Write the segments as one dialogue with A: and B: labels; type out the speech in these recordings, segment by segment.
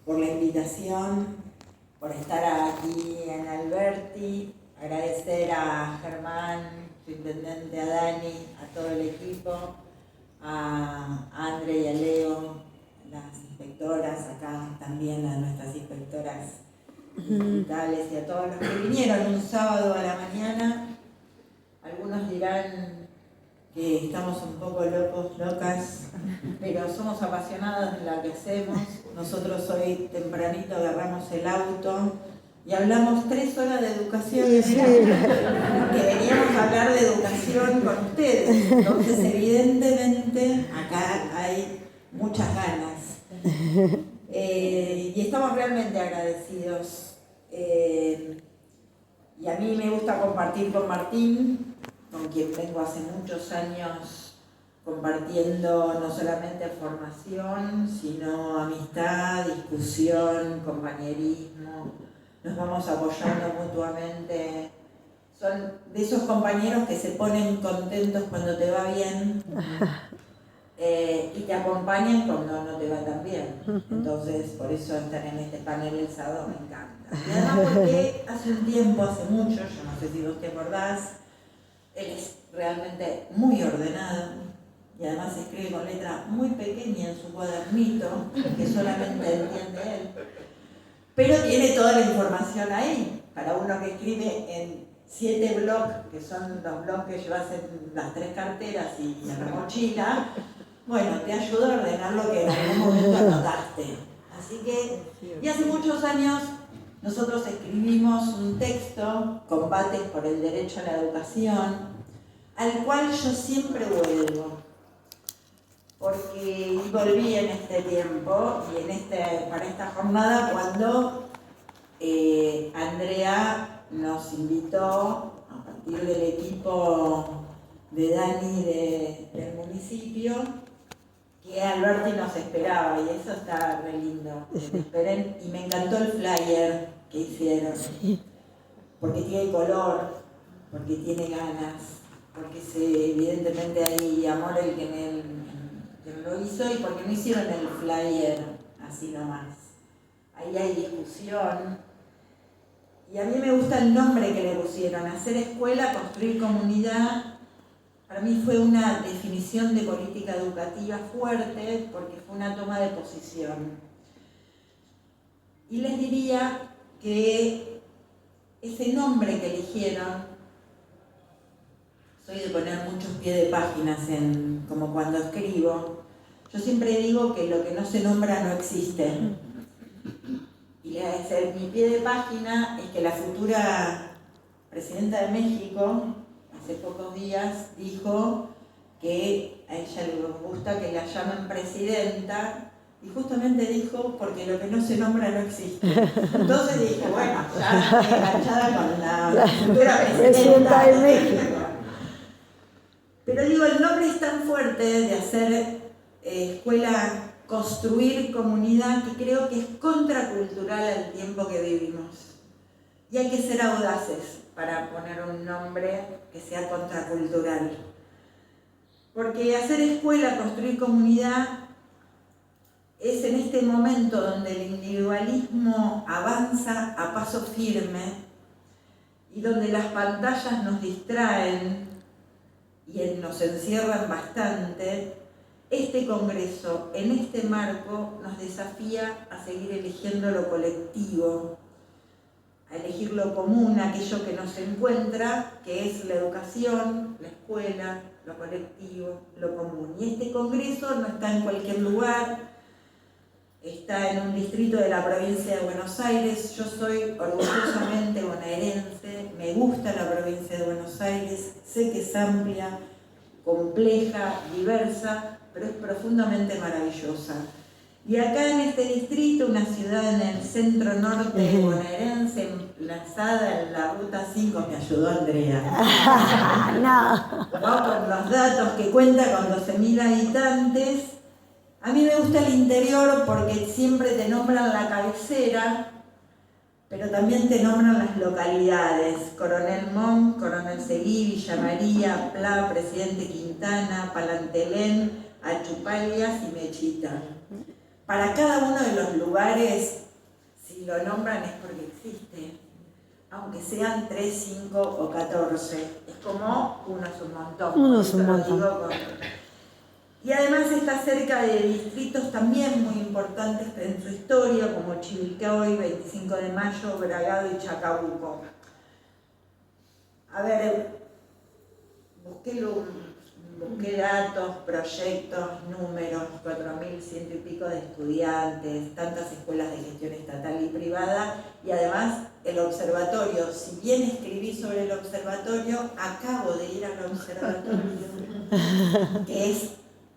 A: por la invitación, por estar aquí en Alberti. Agradecer a Germán, su intendente, a Dani, a todo el equipo, a Andre y a Leo, las inspectoras, acá también a nuestras inspectoras digitales y a todos los que vinieron un sábado a la mañana. Algunos dirán que estamos un poco locos, locas, pero somos apasionados en lo que hacemos. Nosotros hoy tempranito agarramos el auto y hablamos 3 horas de educación, que veníamos a hablar de educación con ustedes. Entonces, evidentemente, acá hay muchas ganas. Y estamos realmente agradecidos. Y a mí me gusta compartir con Martín, con quien vengo hace muchos años compartiendo no solamente formación, sino amistad, discusión, compañerismo. Nos vamos apoyando mutuamente. Son de esos compañeros que se ponen contentos cuando te va bien y te acompañan cuando no te va tan bien. Entonces, por eso estar en este panel el sábado me encanta. Y además porque hace un tiempo, hace mucho, yo no sé si vos te acordás, él es realmente muy ordenado y además escribe con letra muy pequeña en su cuadernito, que solamente entiende él. Pero tiene toda la información ahí, para uno que escribe en 7 blogs, que son los blogs que llevas en las 3 carteras y en la mochila. Bueno, te ayuda a ordenar lo que en algún momento anotaste. Así que, y hace muchos años nosotros escribimos un texto, Combates por el Derecho a la Educación, al cual yo siempre vuelvo, porque volví en este tiempo y para esta jornada cuando Andrea nos invitó, a partir del equipo de Dani del municipio, que Alberti nos esperaba, y eso está re lindo, que te esperen, y me encantó el flyer que hicieron, porque tiene color, porque tiene ganas, porque evidentemente hay amor el que lo hizo, y porque no hicieron el flyer así nomás. Ahí hay discusión, y a mí me gusta el nombre que le pusieron, hacer escuela, construir comunidad. Para mí fue una definición de política educativa fuerte, porque fue una toma de posición. Y les diría que ese nombre que eligieron, soy de poner muchos pies de páginas como cuando escribo, yo siempre digo que lo que no se nombra no existe. Y mi pie de página es que la futura presidenta de México, hace pocos días, dijo que a ella le gusta que la llamen presidenta, y justamente dijo porque lo que no se nombra no existe. Entonces dije, bueno, ya estoy enganchada con la futura presidenta de México. Pero digo, el nombre es tan fuerte de hacer escuela, construir comunidad, que creo que es contracultural al tiempo que vivimos. Y hay que ser audaces para poner un nombre que sea contracultural. Porque hacer escuela, construir comunidad, es en este momento donde el individualismo avanza a paso firme y donde las pantallas nos distraen y nos encierran bastante. Este Congreso, en este marco, nos desafía a seguir eligiendo lo colectivo, a elegir lo común, aquello que nos encuentra, que es la educación, la escuela, lo colectivo, lo común. Y este Congreso no está en cualquier lugar, está en un distrito de la provincia de Buenos Aires. Yo soy orgullosamente bonaerense, me gusta la provincia de Buenos Aires, sé que es amplia, compleja, diversa, pero es profundamente maravillosa. Y acá en este distrito, una ciudad en el centro norte bonaerense, emplazada en la ruta 5, me ayudó Andrea. No. Con los datos que cuenta con 12.000 habitantes. A mí me gusta el interior porque siempre te nombran la cabecera, pero también te nombran las localidades: Coronel Montt, Coronel Seguí, Villa María, Pla, Presidente Quintana, Palantelén, Achupalias y Mechita. para cada uno de los lugares, si lo nombran es porque existe, aunque sean 3, 5 o 14. Es como uno es un montón.
B: Uno es un montón.
A: Y además está cerca de distritos también muy importantes en su historia, como Chivilcoy, 25 de Mayo, Bragado y Chacabuco. A ver, busqué datos, proyectos, números, 4.100 y pico de estudiantes, tantas escuelas de gestión estatal y privada, y además el observatorio. Si bien escribí sobre el observatorio, acabo de ir al observatorio, que es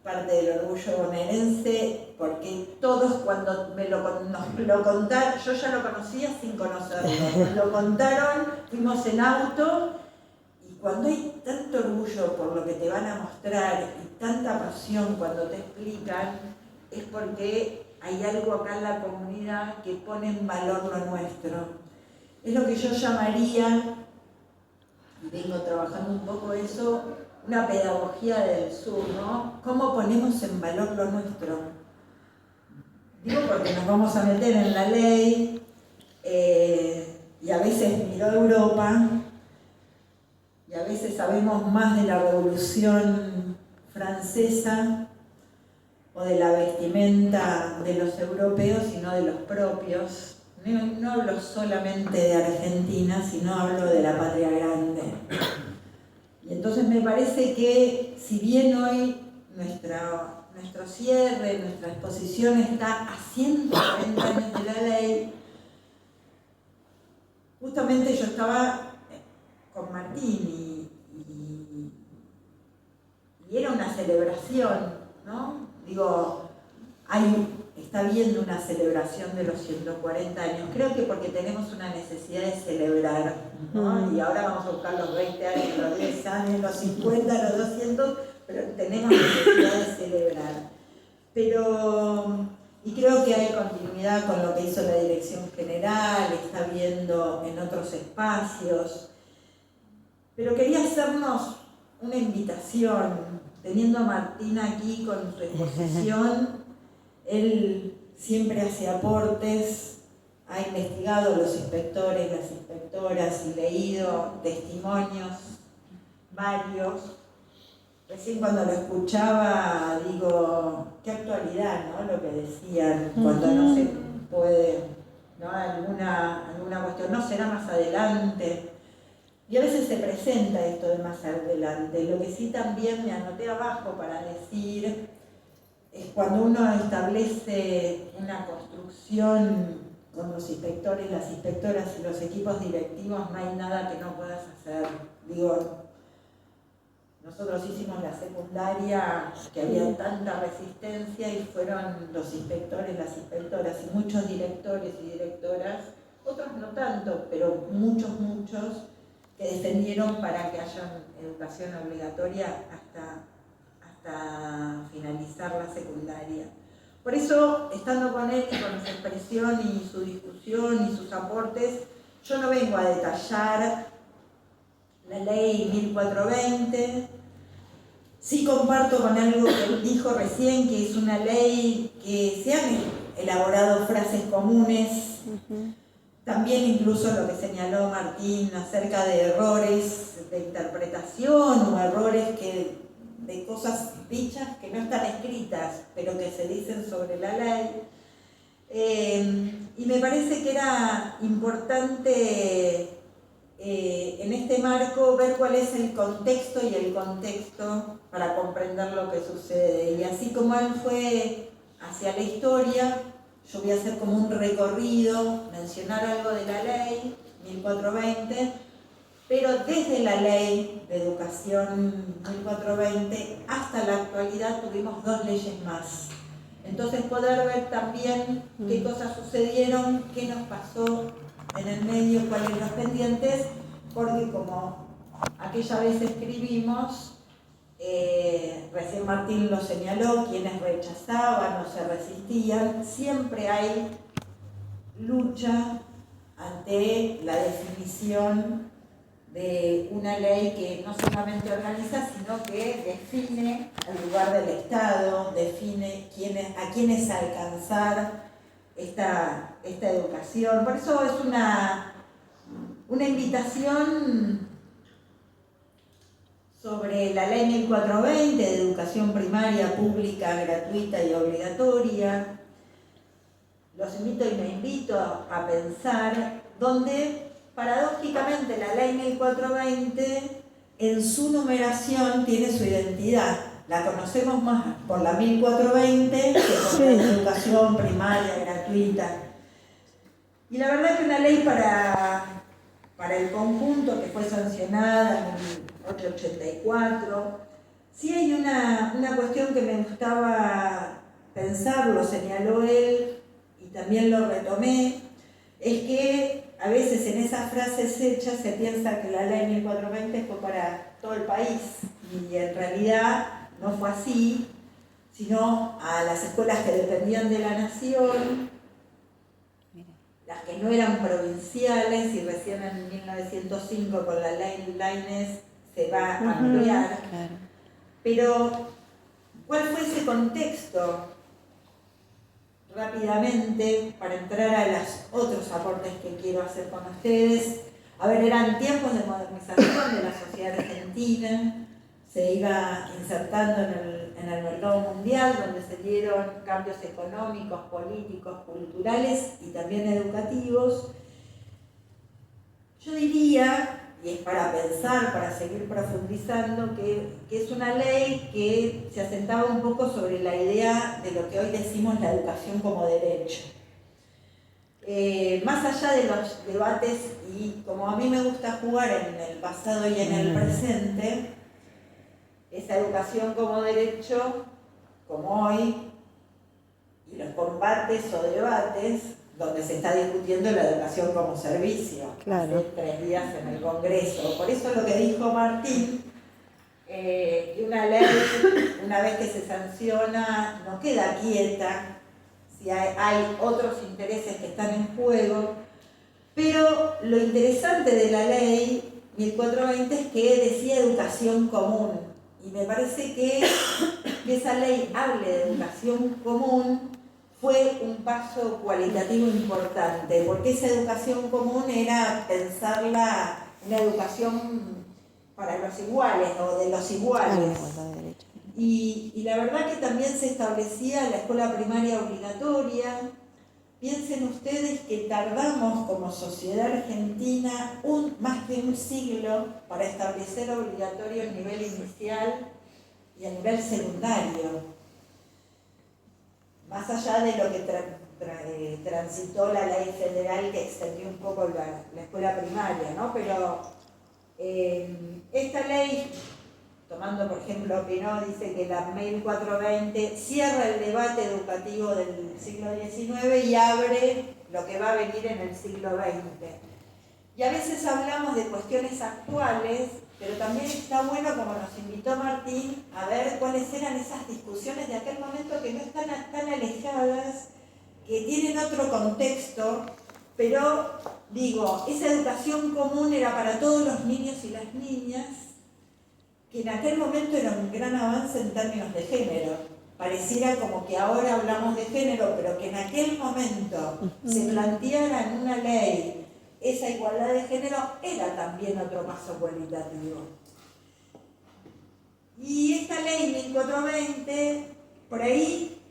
A: parte del orgullo bonaerense, porque todos cuando nos lo contaron, yo ya lo conocía sin conocerlo, nos lo contaron, fuimos en auto. Cuando hay tanto orgullo por lo que te van a mostrar y tanta pasión cuando te explican, es porque hay algo acá en la comunidad que pone en valor lo nuestro. Es lo que yo llamaría, y vengo trabajando un poco eso, una pedagogía del sur, ¿no? ¿Cómo ponemos en valor lo nuestro? Digo porque nos vamos a meter en la ley, y a veces miro a Europa, y a veces sabemos más de la Revolución Francesa o de la vestimenta de los europeos, sino de los propios. No hablo solamente de Argentina, sino hablo de la patria grande. Y entonces me parece que, si bien hoy nuestro cierre, nuestra exposición está a 140 años de la ley, justamente yo estaba con Martín y era una celebración, ¿no? Digo, está habiendo una celebración de los 140 años, creo que porque tenemos una necesidad de celebrar, ¿no? Y ahora vamos a buscar los 20 años, los 10 años, los 50, los 200, pero tenemos necesidad de celebrar. Y creo que hay continuidad con lo que hizo la Dirección General, está viendo en otros espacios. Pero quería hacernos una invitación, teniendo a Martín aquí con su exposición. Él siempre hace aportes, ha investigado los inspectores, las inspectoras y leído testimonios varios. Recién cuando lo escuchaba, digo, qué actualidad, ¿no? Lo que decían, cuando no se puede, ¿no? Alguna cuestión, no será más adelante. Y a veces se presenta esto de más adelante. Lo que sí también me anoté abajo para decir es cuando uno establece una construcción con los inspectores, las inspectoras y los equipos directivos, no hay nada que no puedas hacer. Digo, nosotros hicimos la secundaria, que había tanta resistencia, y fueron los inspectores, las inspectoras y muchos directores y directoras, otros no tanto, pero muchos, que defendieron para que haya educación obligatoria hasta finalizar la secundaria. Por eso, estando con él y con su expresión y su discusión y sus aportes, yo no vengo a detallar la ley 1420. Sí comparto con algo que él dijo recién, que es una ley que se han elaborado frases comunes. También incluso lo que señaló Martín acerca de errores de interpretación o errores de cosas dichas que no están escritas, pero que se dicen sobre la ley. Y me parece que era importante en este marco ver cuál es el contexto y el contexto para comprender lo que sucede. Y así como él fue hacia la historia, yo voy a hacer como un recorrido, mencionar algo de la ley 1420, pero desde la ley de educación 1420 hasta la actualidad tuvimos 2 leyes más. Entonces poder ver también qué cosas sucedieron, qué nos pasó en el medio, cuáles los pendientes, porque como aquella vez escribimos, recién Martín lo señaló, quienes rechazaban o se resistían, siempre hay lucha ante la definición de una ley que no solamente organiza, sino que define el lugar del Estado, define a quiénes alcanzar esta educación. Por eso es una invitación sobre la ley 1420 de educación primaria, pública, gratuita y obligatoria. Los invito y me invito a pensar donde, paradójicamente, la ley 1420 en su numeración tiene su identidad. La conocemos más por la 1420 que por la educación primaria, gratuita. Y la verdad que una ley para el conjunto que fue sancionada en 1884, sí hay una cuestión que me gustaba pensar, lo señaló él y también lo retomé, es que a veces en esas frases hechas se piensa que la ley 1420 fue para todo el país y en realidad no fue así, sino a las escuelas que dependían de la nación, las que no eran provinciales, y recién en 1905 con la ley Lainez se va a ampliar.
B: Claro.
A: Pero, ¿cuál fue ese contexto? Rápidamente, para entrar a los otros aportes que quiero hacer con ustedes. A ver, eran tiempos de modernización de la sociedad argentina, se iba insertando en el mercado mundial, donde se dieron cambios económicos, políticos, culturales y también educativos. Yo diría, y es para pensar, para seguir profundizando, que es una ley que se asentaba un poco sobre la idea de lo que hoy decimos la educación como derecho. Más allá de los debates, y como a mí me gusta jugar en el pasado y en el presente, esa educación como derecho, como hoy, y los combates o debates donde se está discutiendo la educación como servicio,
B: claro.
A: Hace 3 días en el Congreso. Por eso lo que dijo Martín, que una ley, una vez que se sanciona, no queda quieta, si hay otros intereses que están en juego, pero lo interesante de la ley 1420 es que decía educación común, y me parece que esa ley hable de educación común fue un paso cualitativo importante, porque esa educación común era pensarla una educación para los iguales o de los iguales. Y la verdad que también se establecía la escuela primaria obligatoria. Piensen ustedes que tardamos como sociedad argentina más de un siglo para establecer obligatorio el nivel inicial y el nivel secundario. Más allá de lo que transitó la ley federal que extendió un poco la escuela primaria, ¿no? Pero esta ley, tomando por ejemplo Pinot, dice que la 1420 cierra el debate educativo del siglo XIX y abre lo que va a venir en el siglo XX. Y a veces hablamos de cuestiones actuales, pero también está bueno, como nos invitó Martín, a ver cuáles eran esas discusiones de aquel momento que no están tan alejadas, que tienen otro contexto, pero digo, esa educación común era para todos los niños y las niñas, que en aquel momento era un gran avance en términos de género. Pareciera como que ahora hablamos de género, pero que en aquel momento se planteara en una ley esa igualdad de género era también otro paso cualitativo. Y esta ley 1420, por ahí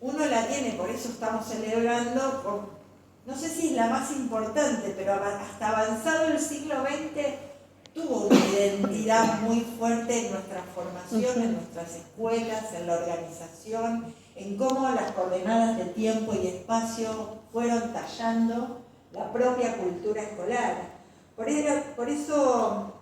A: uno la tiene, por eso estamos celebrando, no sé si es la más importante, pero hasta avanzado el siglo XX tuvo una identidad muy fuerte en nuestra formación, en nuestras escuelas, en la organización, en cómo las coordenadas de tiempo y espacio fueron tallando la propia cultura escolar. Por eso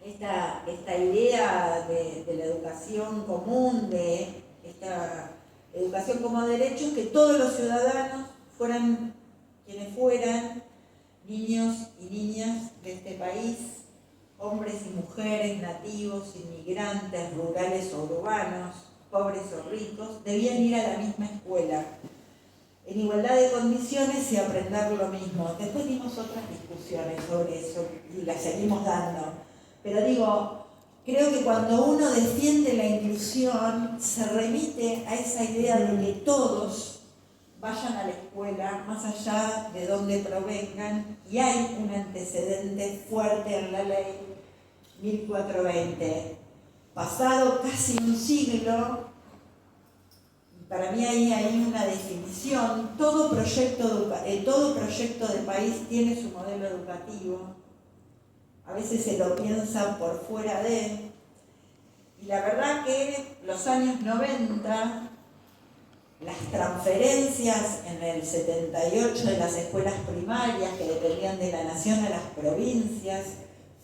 A: esta idea de la educación común, de esta educación como derecho, que todos los ciudadanos, fueran quienes fueran, niños y niñas de este país, hombres y mujeres, nativos, inmigrantes, rurales o urbanos, pobres o ricos, debían ir a la misma escuela. en igualdad de condiciones y aprender lo mismo. Después dimos otras discusiones sobre eso y las seguimos dando. Pero digo, creo que cuando uno defiende la inclusión, se remite a esa idea de que todos vayan a la escuela, más allá de donde provengan, y hay un antecedente fuerte en la ley 1420. Pasado casi un siglo, para mí ahí hay una definición. Todo proyecto de país tiene su modelo educativo. A veces se lo piensa por fuera de. Y la verdad que los años 90, las transferencias en el 78 de las escuelas primarias que dependían de la nación a las provincias,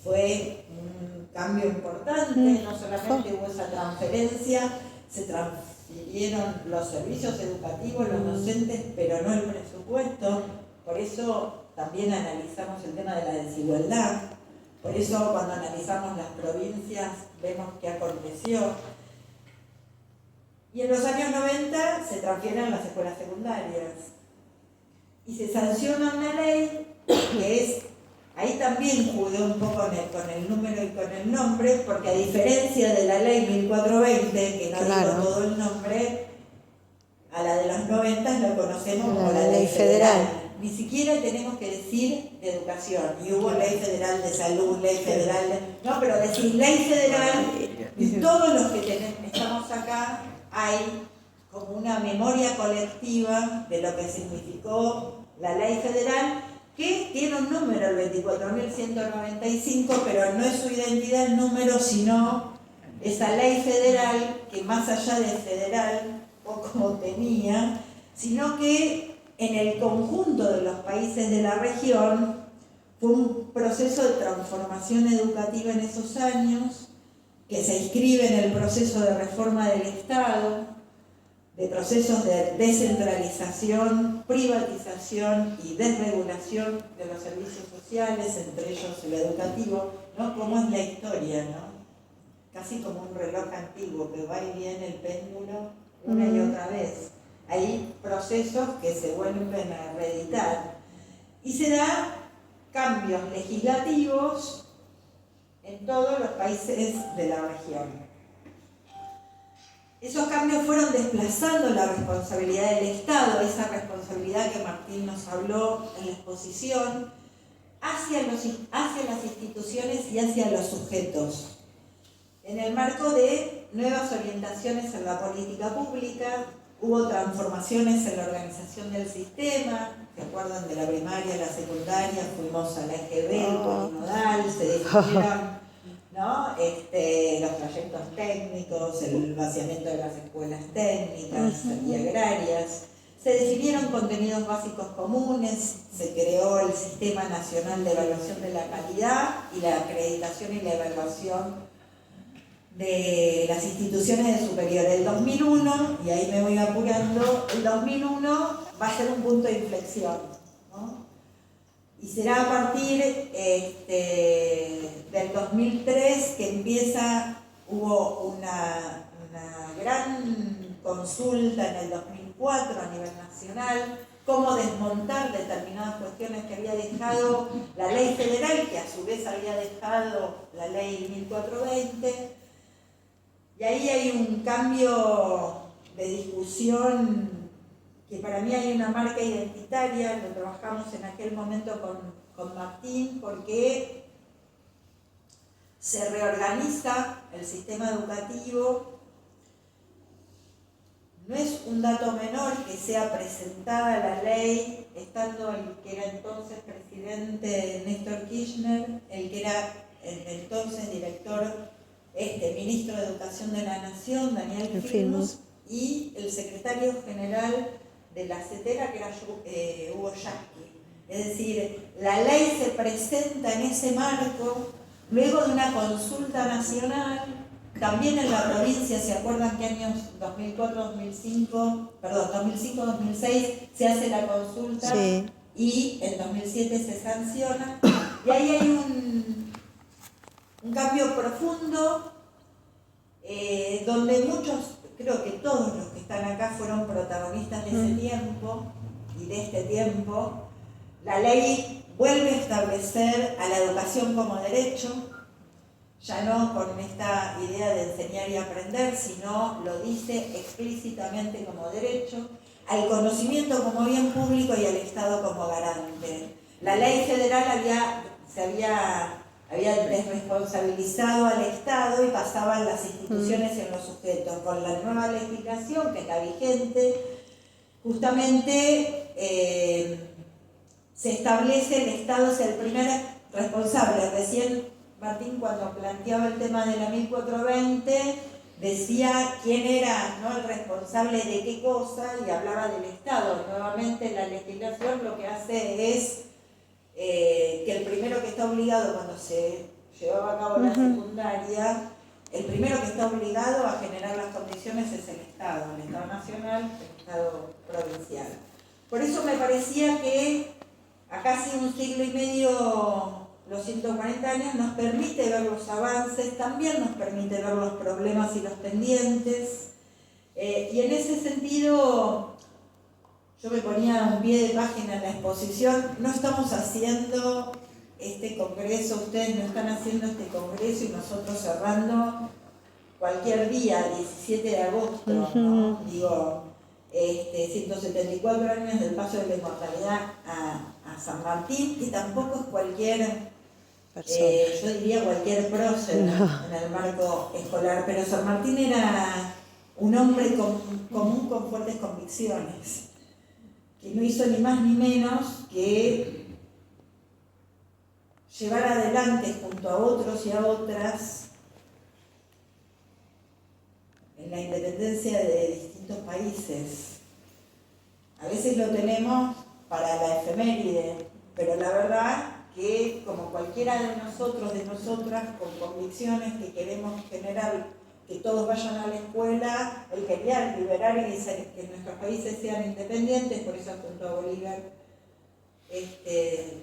A: fue un cambio importante. No solamente hubo esa transferencia, se transfirieron los servicios educativos, los docentes, pero no el presupuesto. Por eso también analizamos el tema de la desigualdad. Por eso cuando analizamos las provincias vemos qué aconteció. Y en los años 90 se transfieren las escuelas secundarias. Y se sanciona una ley que es, ahí también jugué un poco con el número y con el nombre, porque a diferencia de la ley 1420, que no digo todo el nombre, a la de los 90 lo conocemos como la ley federal. Ni siquiera tenemos que decir de educación. Y hubo ley federal de salud, ley federal de... No, pero decir ley federal, y todos los que estamos acá, hay como una memoria colectiva de lo que significó la ley federal, que tiene un número, el 24.195, pero no es su identidad el número, sino esa ley federal, que más allá de federal, poco tenía, sino que en el conjunto de los países de la región fue un proceso de transformación educativa en esos años, que se inscribe en el proceso de reforma del Estado, de procesos de descentralización, privatización y desregulación de los servicios sociales, entre ellos el educativo, ¿no? Como es la historia, ¿no? Casi como un reloj antiguo que va y viene el péndulo una y otra vez. Hay procesos que se vuelven a reeditar y se dan cambios legislativos en todos los países de la región. Esos cambios fueron desplazando la responsabilidad del Estado, esa responsabilidad que Martín nos habló en la exposición, hacia las instituciones y hacia los sujetos. En el marco de nuevas orientaciones en la política pública, hubo transformaciones en la organización del sistema. ¿Se acuerdan de la primaria, la secundaria? Fuimos a la EGB, el polinodal, se definieron, ¿no? Los trayectos técnicos, el vaciamiento de las escuelas técnicas y agrarias. Se definieron contenidos básicos comunes, se creó el Sistema Nacional de Evaluación de la Calidad y la acreditación y la evaluación de las instituciones de superior. El 2001, y ahí me voy apurando, el 2001 va a ser un punto de inflexión, ¿no? Y será a partir del 2003 que hubo una gran consulta en el 2004 a nivel nacional, cómo desmontar determinadas cuestiones que había dejado la ley federal, que a su vez había dejado la ley 1420. Y ahí hay un cambio de discusión que para mí hay una marca identitaria, lo trabajamos en aquel momento con Martín, porque se reorganiza el sistema educativo. No es un dato menor que sea presentada la ley, estando el que era entonces presidente Néstor Kirchner, el que era entonces director, ministro de Educación de la Nación, Daniel Filmus, y el secretario general de la CETERA, que era Hugo Yasky. Es decir, la ley se presenta en ese marco, luego de una consulta nacional, también en la provincia. ¿Se acuerdan que años 2005-2006 se hace la consulta? Sí. Y en 2007 se sanciona? Y ahí hay un cambio profundo, donde muchos, creo que todos los que están acá fueron protagonistas de ese tiempo, y de este tiempo, la ley vuelve a establecer a la educación como derecho, ya no con esta idea de enseñar y aprender, sino lo dice explícitamente como derecho, al conocimiento como bien público y al Estado como garante. La ley federal había desresponsabilizado al Estado y pasaban las instituciones en los sujetos. Con la nueva legislación que está vigente, justamente se establece el Estado es el primer responsable. Recién Martín, cuando planteaba el tema de la 1420, decía quién era, ¿no?, el responsable de qué cosa, y hablaba del Estado. Nuevamente la legislación lo que hace es que el primero que está obligado, cuando se llevaba a cabo la secundaria, el primero que está obligado a generar las condiciones es el Estado nacional, el Estado provincial. Por eso me parecía que a casi un siglo y medio, los 140 años, nos permite ver los avances, también nos permite ver los problemas y los pendientes, y en ese sentido yo me ponía un pie de página en la exposición. No estamos haciendo este congreso, ustedes no están haciendo este congreso y nosotros cerrando cualquier día, 17 de agosto, ¿no? Digo, 174 años del paso de la inmortalidad a San Martín, que tampoco es cualquier, yo diría cualquier prócer en el marco escolar, pero San Martín era un hombre común con fuertes convicciones, que no hizo ni más ni menos que llevar adelante junto a otros y a otras en la independencia de distintos países. A veces lo tenemos para la efeméride, pero la verdad que como cualquiera de nosotros, de nosotras, con convicciones que queremos generar, que todos vayan a la escuela, él quería liberar y que nuestros países sean independientes, por eso junto a Bolívar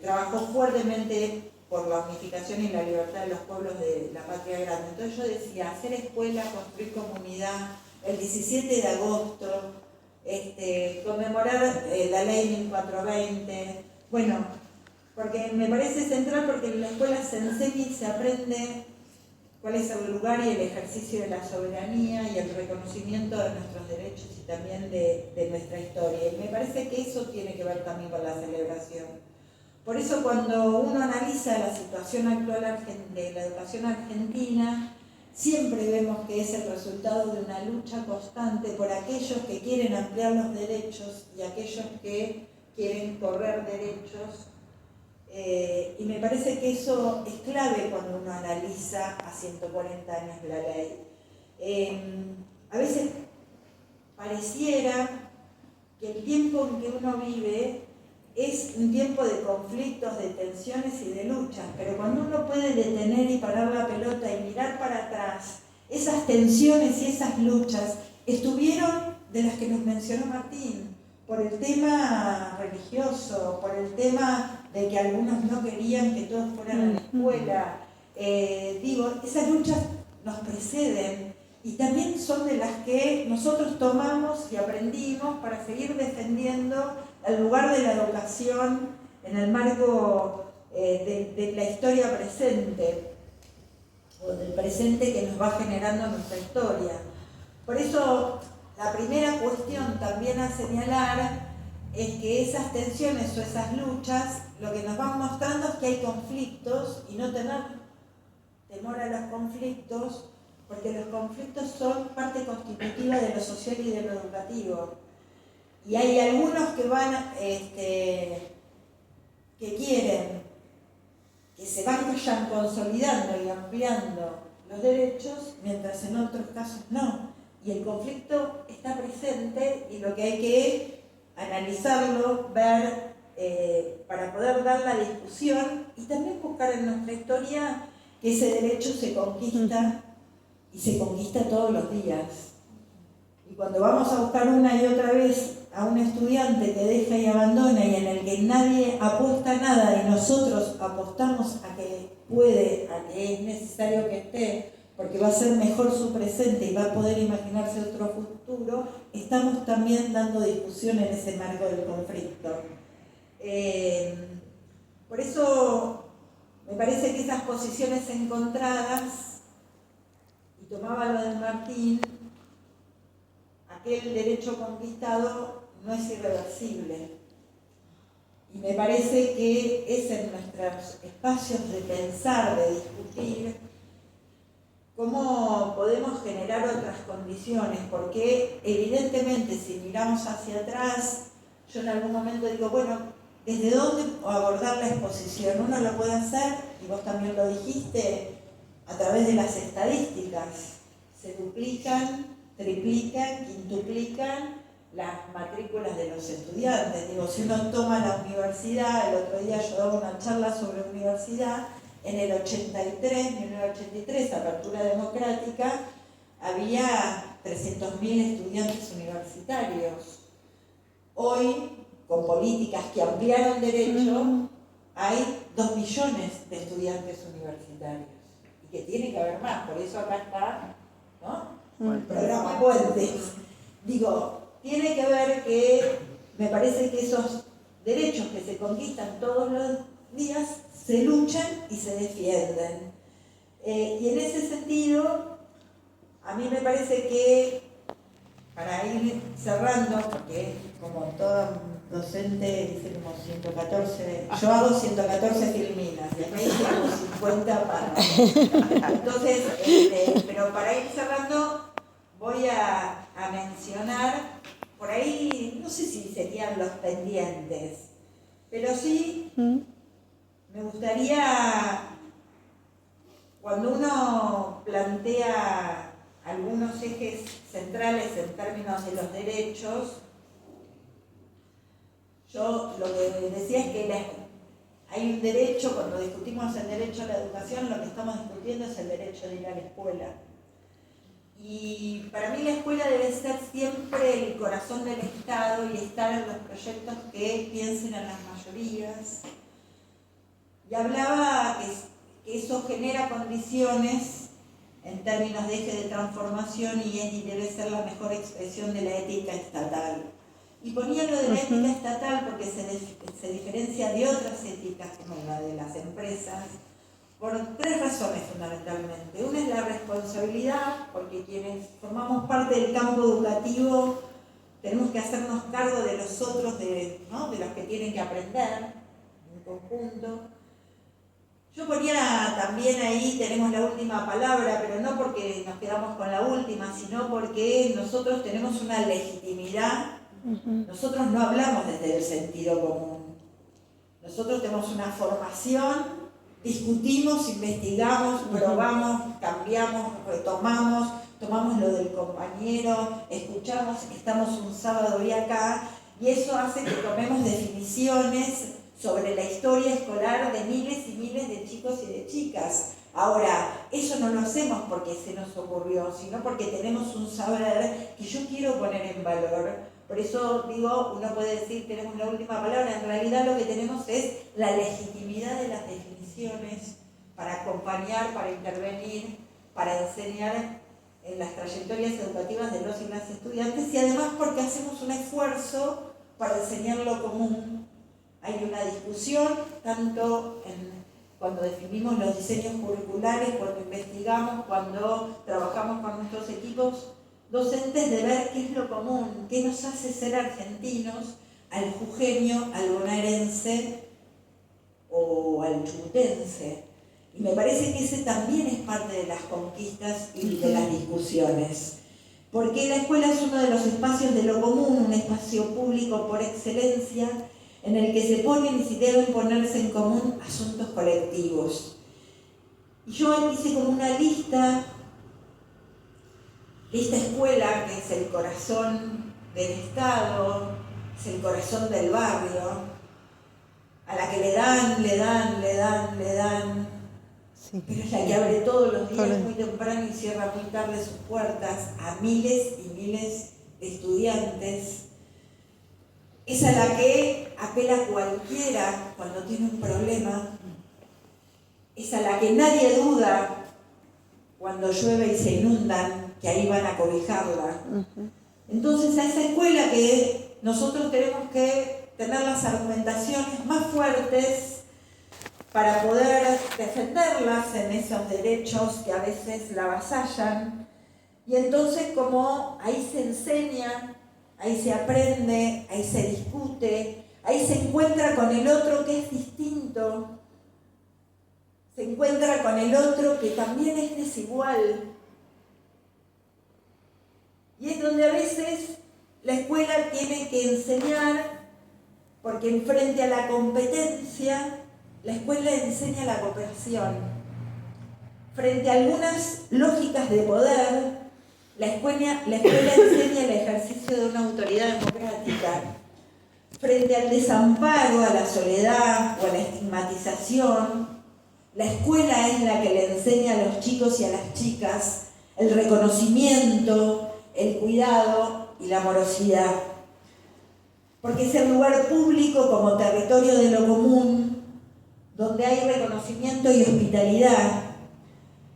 A: trabajó fuertemente por la unificación y la libertad de los pueblos de la patria grande. Entonces yo decía, hacer escuela, construir comunidad, el 17 de agosto, conmemorar la ley 1420, bueno, porque me parece central, porque en la escuela se enseña y se aprende cuál es el lugar y el ejercicio de la soberanía y el reconocimiento de nuestros derechos y también de nuestra historia. Y me parece que eso tiene que ver también con la celebración. Por eso cuando uno analiza la situación actual de la educación argentina, siempre vemos que es el resultado de una lucha constante por aquellos que quieren ampliar los derechos y aquellos que quieren correr derechos. Y me parece que eso es clave cuando uno analiza a 140 años la ley. A veces pareciera que el tiempo en que uno vive es un tiempo de conflictos, de tensiones y de luchas, pero cuando uno puede detener y parar la pelota y mirar para atrás, esas tensiones y esas luchas estuvieron de las que nos mencionó Martín, por el tema religioso, por el tema de que algunos no querían que todos fueran a la escuela. Esas luchas nos preceden y también son de las que nosotros tomamos y aprendimos para seguir defendiendo el lugar de la educación en el marco de la historia presente, o del presente que nos va generando nuestra historia. Por eso, la primera cuestión también a señalar es que esas tensiones o esas luchas lo que nos van mostrando es que hay conflictos, y no tener temor a los conflictos, porque los conflictos son parte constitutiva de lo social y de lo educativo. Y hay algunos que van, que quieren que se vayan consolidando y ampliando los derechos, mientras en otros casos no. Y el conflicto está presente y lo que hay que analizarlo, ver, para poder dar la discusión y también buscar en nuestra historia que ese derecho se conquista y se conquista todos los días. Y cuando vamos a buscar una y otra vez a un estudiante que deja y abandona y en el que nadie apuesta nada y nosotros apostamos a que puede, a que es necesario que esté, porque va a ser mejor su presente y va a poder imaginarse otro futuro, estamos también dando discusión en ese marco del conflicto. Por eso me parece que esas posiciones encontradas, y tomaba lo de Martín, aquel derecho conquistado no es irreversible. Y me parece que es en nuestros espacios de pensar, de discutir, cómo podemos generar otras condiciones, porque evidentemente si miramos hacia atrás, yo en algún momento digo, bueno, ¿desde dónde abordar la exposición? Uno lo puede hacer, y vos también lo dijiste, a través de las estadísticas. Se duplican, triplican, quintuplican las matrículas de los estudiantes. Digo, si uno toma la universidad, el otro día yo daba una charla sobre universidad, en el 1983, apertura democrática, había 300.000 estudiantes universitarios. Hoy, con políticas que ampliaron derecho, hay 2 millones de estudiantes universitarios. Y que tiene que haber más, por eso acá está, ¿no? El programa Puentes. Digo, tiene que ver que me parece que esos derechos que se conquistan todos los días se luchan y se defienden. Y en ese sentido, a mí me parece que, para ir cerrando, porque como todo docente dice como 114, yo hago 114 filminas, y acá hice como 50 panos. Entonces, pero para ir cerrando, voy a mencionar, por ahí, no sé si serían los pendientes, pero sí me gustaría, cuando uno plantea algunos ejes centrales en términos de los derechos, yo lo que decía es que hay un derecho, cuando discutimos el derecho a la educación, lo que estamos discutiendo es el derecho de ir a la escuela. Y para mí la escuela debe ser siempre el corazón del Estado y estar en los proyectos que piensen en las mayorías. Y hablaba que eso genera condiciones en términos de eje de transformación y debe ser la mejor expresión de la ética estatal. Y ponía lo de la ética estatal porque se diferencia de otras éticas como la de las empresas por 3 razones fundamentalmente. Una es la responsabilidad, porque quienes formamos parte del campo educativo tenemos que hacernos cargo de los otros, de los que tienen que aprender en conjunto. Yo ponía también ahí, tenemos la última palabra, pero no porque nos quedamos con la última, sino porque nosotros tenemos una legitimidad. Nosotros no hablamos desde el sentido común. Nosotros tenemos una formación, discutimos, investigamos, probamos, cambiamos, retomamos, tomamos lo del compañero, escuchamos, estamos un sábado hoy acá, y eso hace que tomemos definiciones sobre la historia escolar de miles y miles de chicos y de chicas. Ahora, eso no lo hacemos porque se nos ocurrió, sino porque tenemos un saber que yo quiero poner en valor. Por eso digo, uno puede decir tenemos la última palabra, en realidad lo que tenemos es la legitimidad de las definiciones para acompañar, para intervenir, para enseñar en las trayectorias educativas de los y las estudiantes, y además porque hacemos un esfuerzo para enseñar lo común. Hay una discusión, tanto cuando definimos los diseños curriculares, cuando investigamos, cuando trabajamos con nuestros equipos docentes, de ver qué es lo común, qué nos hace ser argentinos, al jujeño, al bonaerense o al chubutense. Y me parece que ese también es parte de las conquistas y de las discusiones. Porque la escuela es uno de los espacios de lo común, un espacio público por excelencia, en el que se ponen y se deben ponerse en común asuntos colectivos. Y yo hice como una lista de esta escuela, que es el corazón del Estado, es el corazón del barrio, a la que le dan, sí, pero es la que abre todos los días muy temprano y cierra muy tarde sus puertas a miles y miles de estudiantes. Es a la que apela cualquiera cuando tiene un problema, es a la que nadie duda cuando llueve y se inundan, que ahí van a cobijarla. Entonces a esa escuela que nosotros tenemos que tener las argumentaciones más fuertes para poder defenderlas en esos derechos que a veces la avasallan. Y entonces como ahí se enseña, ahí se aprende, ahí se discute, ahí se encuentra con el otro que es distinto, se encuentra con el otro que también es desigual. Y es donde a veces la escuela tiene que enseñar, porque en frente a la competencia, la escuela enseña la cooperación. Frente a algunas lógicas de poder, la escuela enseña el ejercicio de una autoridad democrática. Frente al desamparo, a la soledad o a la estigmatización, la escuela es la que le enseña a los chicos y a las chicas el reconocimiento, el cuidado y la amorosidad. Porque es el lugar público como territorio de lo común, donde hay reconocimiento y hospitalidad.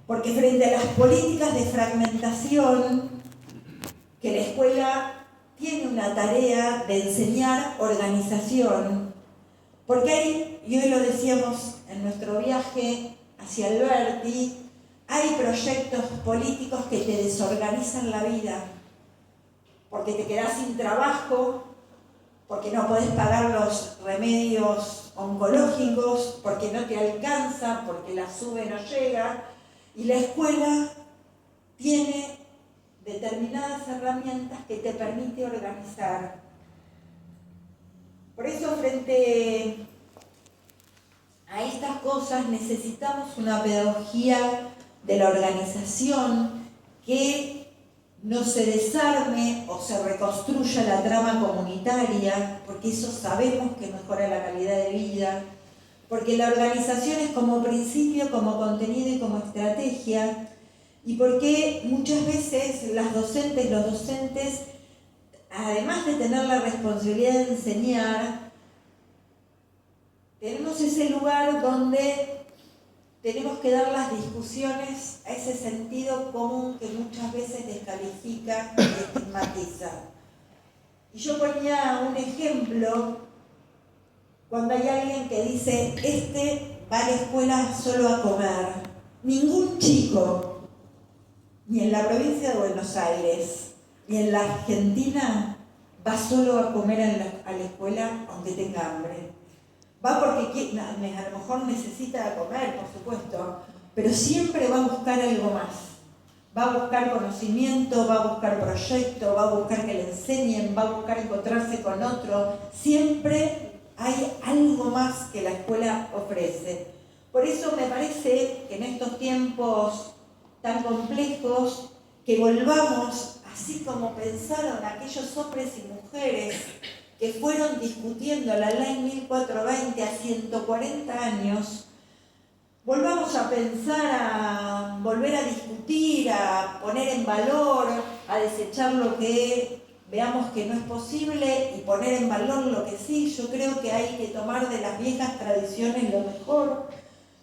A: Porque frente a las políticas de fragmentación, que la escuela tiene una tarea de enseñar organización. Porque hay, y hoy lo decíamos en nuestro viaje hacia Alberti, hay proyectos políticos que te desorganizan la vida, porque te quedás sin trabajo, porque no podés pagar los remedios oncológicos, porque no te alcanza, porque la SUBE no llega, y la escuela tiene determinadas herramientas que te permite organizar. Por eso, frente a estas cosas, necesitamos una pedagogía de la organización que no se desarme o se reconstruya la trama comunitaria, porque eso sabemos que mejora la calidad de vida, porque la organización es como principio, como contenido y como estrategia, y porque muchas veces las docentes, los docentes, además de tener la responsabilidad de enseñar, tenemos ese lugar donde tenemos que dar las discusiones a ese sentido común que muchas veces descalifica y estigmatiza. Y yo ponía un ejemplo, cuando hay alguien que dice, va a la escuela solo a comer. Ningún chico, ni en la provincia de Buenos Aires, ni en la Argentina, va solo a comer a la escuela aunque tenga hambre. Va porque a lo mejor necesita comer, por supuesto, pero siempre va a buscar algo más. Va a buscar conocimiento, va a buscar proyecto, va a buscar que le enseñen, va a buscar encontrarse con otro. Siempre hay algo más que la escuela ofrece. Por eso me parece que en estos tiempos tan complejos, que volvamos, así como pensaron aquellos hombres y mujeres que fueron discutiendo la ley 1420 a 140 años, volvamos a pensar, a volver a discutir, a poner en valor, a desechar lo que veamos que no es posible y poner en valor lo que sí. Yo creo que hay que tomar de las viejas tradiciones lo mejor,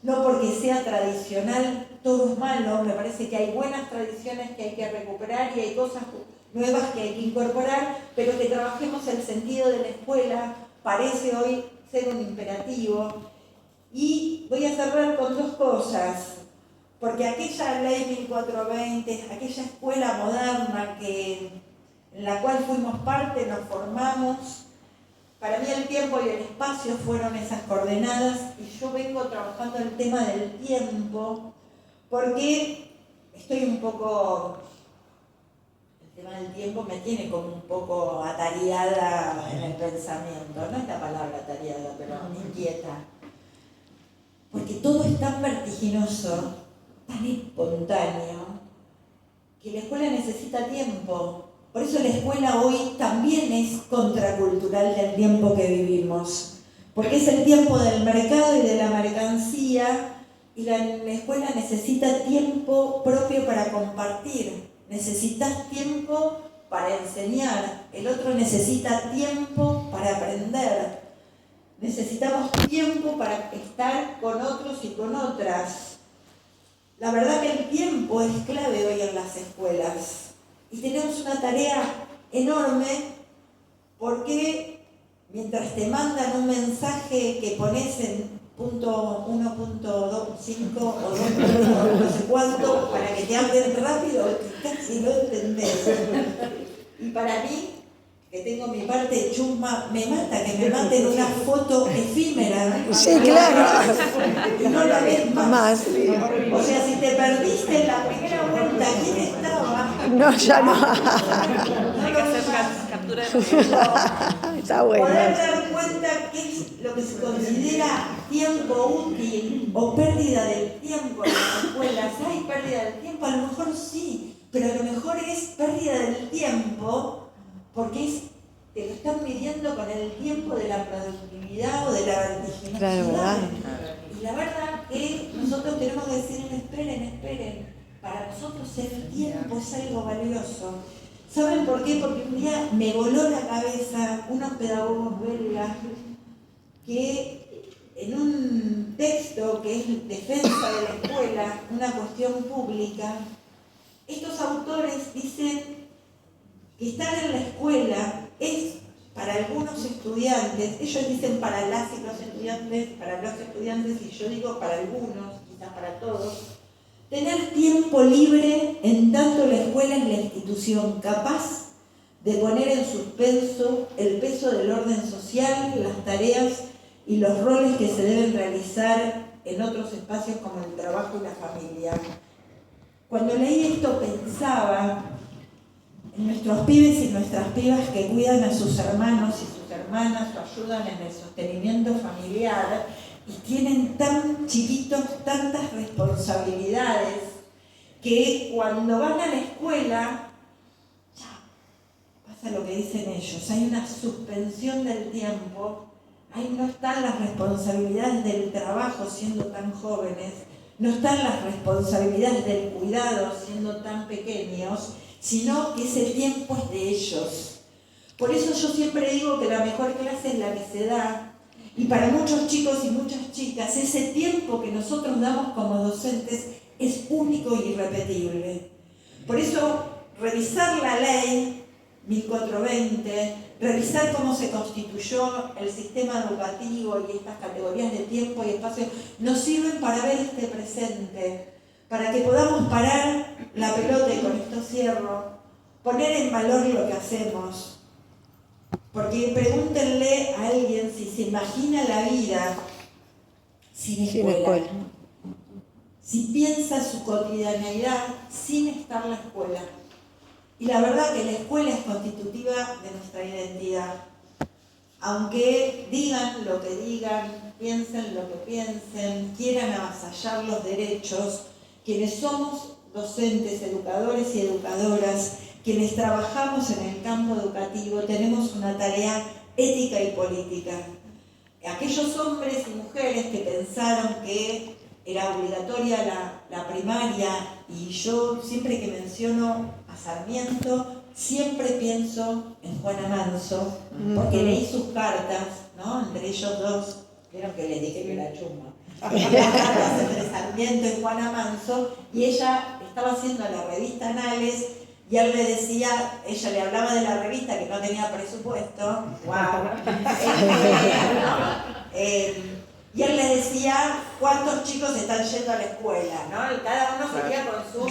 A: no porque sea tradicional todo es malo. Me parece que hay buenas tradiciones que hay que recuperar y hay cosas nuevas que hay que incorporar, pero que trabajemos el sentido de la escuela, parece hoy ser un imperativo. Y voy a cerrar con dos cosas, porque aquella ley 1420, aquella escuela moderna en la cual fuimos parte, nos formamos, para mí el tiempo y el espacio fueron esas coordenadas, y yo vengo trabajando el tema del tiempo, porque estoy un poco... El tema del tiempo me tiene como un poco atareada en el pensamiento, no es la palabra atareada, pero inquieta. Porque todo es tan vertiginoso, tan espontáneo, que la escuela necesita tiempo. Por eso la escuela hoy también es contracultural del tiempo que vivimos. Porque es el tiempo del mercado y de la mercancía, y la escuela necesita tiempo propio para compartir. Necesitas tiempo para enseñar, el otro necesita tiempo para aprender. Necesitamos tiempo para estar con otros y con otras. La verdad que el tiempo es clave hoy en las escuelas y tenemos una tarea enorme porque mientras te mandan un mensaje que pones en punto 1.5 o 2, no sé cuánto, para que te hablen rápido, casi no entendés. Y para mí, que tengo mi parte chusma, me mata que me maten una foto efímera.
B: Sí, claro.
A: Y no la ves más. O sea, si te perdiste en la primera vuelta, ¿quién estaba?
B: No, ya no.
C: Hay que hacer captura de pantalla.
B: Está bueno.
A: Poder dar cuenta qué es lo que se considera tiempo útil o pérdida del tiempo en las escuelas. ¿Hay pérdida del tiempo? A lo mejor sí, pero a lo mejor es pérdida del tiempo porque te lo están midiendo con el tiempo de la productividad o de la vertiginosidad.
B: Claro, ¿verdad?
A: Y la verdad que nosotros tenemos que decir, esperen. Para nosotros el tiempo es algo valioso. ¿Saben por qué? Porque un día me voló la cabeza unos pedagogos belgas que en un texto que es defensa de la escuela, una cuestión pública, estos autores dicen que estar en la escuela es para algunos estudiantes, ellos dicen para las y los estudiantes, y yo digo para algunos, quizás para todos, tener tiempo libre en tanto la escuela es la institución capaz de poner en suspenso el peso del orden social, las tareas y los roles que se deben realizar en otros espacios como el trabajo y la familia. Cuando leí esto pensaba en nuestros pibes y nuestras pibas que cuidan a sus hermanos y sus hermanas o ayudan en el sostenimiento familiar y tienen tan chiquitos tantas responsabilidades que cuando van a la escuela ya pasa lo que dicen ellos, hay una suspensión del tiempo, ahí no están las responsabilidades del trabajo siendo tan jóvenes, no están las responsabilidades del cuidado siendo tan pequeños, sino que ese tiempo es de ellos. Por eso yo siempre digo que la mejor clase es la que se da, y para muchos chicos y muchas chicas, ese tiempo que nosotros damos como docentes es único y irrepetible. Por eso, revisar la ley 1420, revisar cómo se constituyó el sistema educativo y estas categorías de tiempo y espacio, nos sirven para ver este presente, para que podamos parar la pelota, y con esto cierro, poner en valor lo que hacemos. Porque pregúntenle a alguien si se imagina la vida sin escuela. Si piensa su cotidianeidad sin estar la escuela. Y la verdad que la escuela es constitutiva de nuestra identidad. Aunque digan lo que digan, piensen lo que piensen, quieran avasallar los derechos, quienes somos docentes, educadores y educadoras, quienes trabajamos en el campo educativo, tenemos una tarea ética y política. Aquellos hombres y mujeres que pensaron que era obligatoria la primaria, y yo siempre que menciono a Sarmiento, siempre pienso en Juana Manso, porque leí sus cartas, ¿no? Entre ellos dos, vieron que les dije que era chuma. Las cartas entre Sarmiento y Juana Manso, y ella estaba haciendo la revista Anales, y él le decía, ella le hablaba de la revista que no tenía presupuesto, wow. Y él le decía cuántos chicos están yendo a la escuela, ¿no? Y cada uno seguía con su, con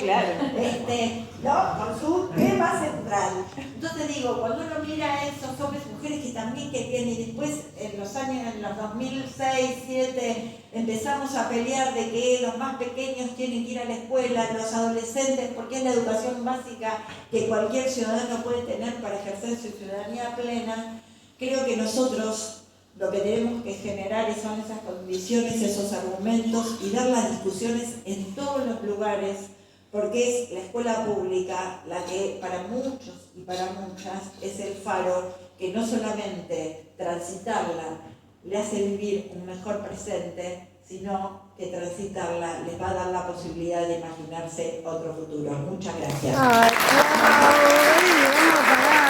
A: su tema central. Entonces digo, cuando uno mira a esos hombres y mujeres que también querían, y después en los 2006, 2007, empezamos a pelear de que los más pequeños tienen que ir a la escuela, los adolescentes, porque es la educación básica que cualquier ciudadano puede tener para ejercer su ciudadanía plena, creo que nosotros lo que tenemos que generar son esas condiciones, esos argumentos, y dar las discusiones en todos los lugares, porque es la escuela pública la que para muchos y para muchas es el faro que no solamente transitarla le hace vivir un mejor presente, sino que transitarla les va a dar la posibilidad de imaginarse otro futuro. Muchas gracias.